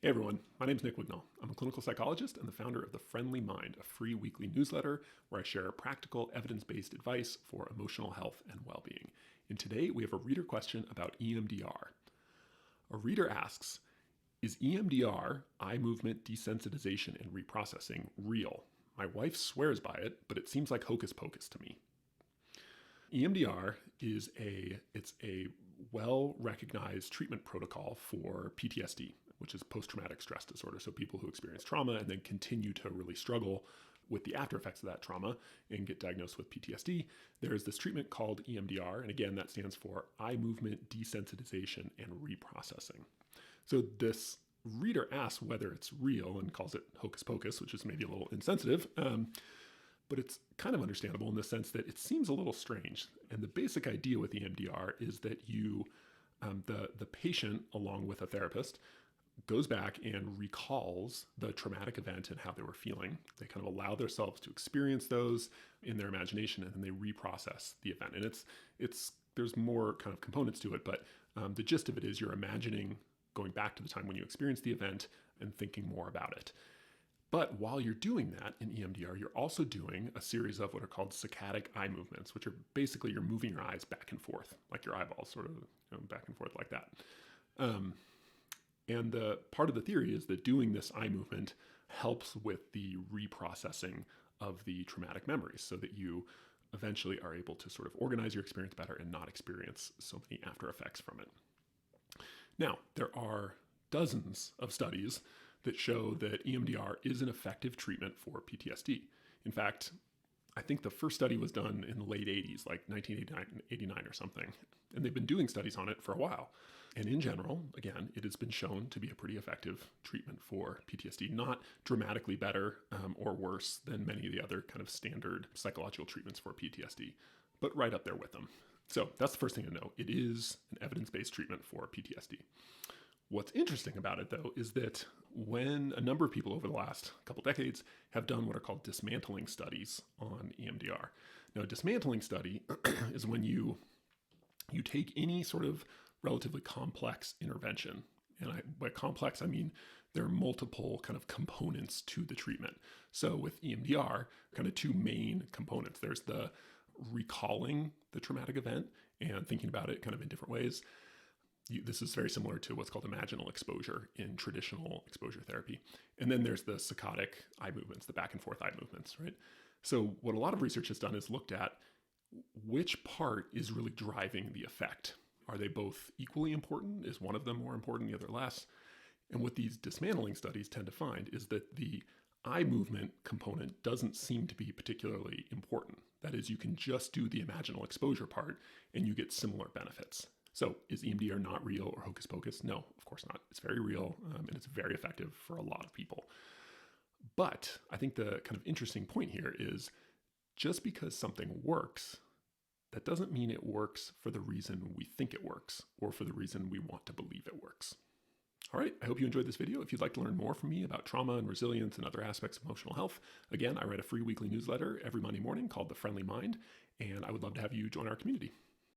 Hey everyone, my name is Nick Wignall. I'm a clinical psychologist and the founder of The Friendly Mind, a free weekly newsletter where I share practical, evidence-based advice for emotional health and well-being. And today we have a reader question about EMDR. A reader asks, is EMDR, eye movement desensitization and reprocessing, real? My wife swears by it, but it seems like hocus pocus to me. EMDR is a well-recognized treatment protocol for PTSD, which is post-traumatic stress disorder. So people who experience trauma and then continue to really struggle with the after effects of that trauma and get diagnosed with PTSD. There is this treatment called EMDR, and again, that stands for eye movement desensitization and reprocessing. So this reader asks whether it's real and calls it hocus pocus, which is maybe a little insensitive. But it's kind of understandable in the sense that it seems a little strange. And the basic idea with EMDR is that the patient, along with a therapist, goes back and recalls the traumatic event and how they were feeling. They kind of allow themselves to experience those in their imagination, and then they reprocess the event. And there's more kind of components to it, but the gist of it is you're imagining going back to the time when you experienced the event and thinking more about it. But while you're doing that in EMDR, you're also doing a series of what are called saccadic eye movements, which are basically you're moving your eyes back and forth, like your eyeballs sort of back and forth like that. And the part of the theory is that doing this eye movement helps with the reprocessing of the traumatic memories so that you eventually are able to sort of organize your experience better and not experience so many after effects from it. Now, there are dozens of studies that show that EMDR is an effective treatment for PTSD. In fact, I think the first study was done in the late 80s, like 1989 or something. And they've been doing studies on it for a while. And in general, again, it has been shown to be a pretty effective treatment for PTSD, not dramatically better or worse than many of the other kind of standard psychological treatments for PTSD, but right up there with them. So that's the first thing to know. It is an evidence-based treatment for PTSD. What's interesting about it, though, is that when a number of people over the last couple decades have done what are called dismantling studies on EMDR. Now, a dismantling study is when you take any sort of relatively complex intervention. And by complex, I mean there are multiple kind of components to the treatment. So with EMDR, kind of two main components. There's the recalling the traumatic event and thinking about it kind of in different ways. This is very similar to what's called imaginal exposure in traditional exposure therapy. And then there's the saccadic eye movements, the back and forth eye movements, right? So what a lot of research has done is looked at which part is really driving the effect. Are they both equally important? Is one of them more important, the other less? And what these dismantling studies tend to find is that the eye movement component doesn't seem to be particularly important. That is, you can just do the imaginal exposure part and you get similar benefits. So is EMDR not real or hocus pocus? No, of course not. It's very real and it's very effective for a lot of people. But I think the kind of interesting point here is just because something works, that doesn't mean it works for the reason we think it works or for the reason we want to believe it works. All right, I hope you enjoyed this video. If you'd like to learn more from me about trauma and resilience and other aspects of emotional health, again, I write a free weekly newsletter every Monday morning called The Friendly Mind, and I would love to have you join our community.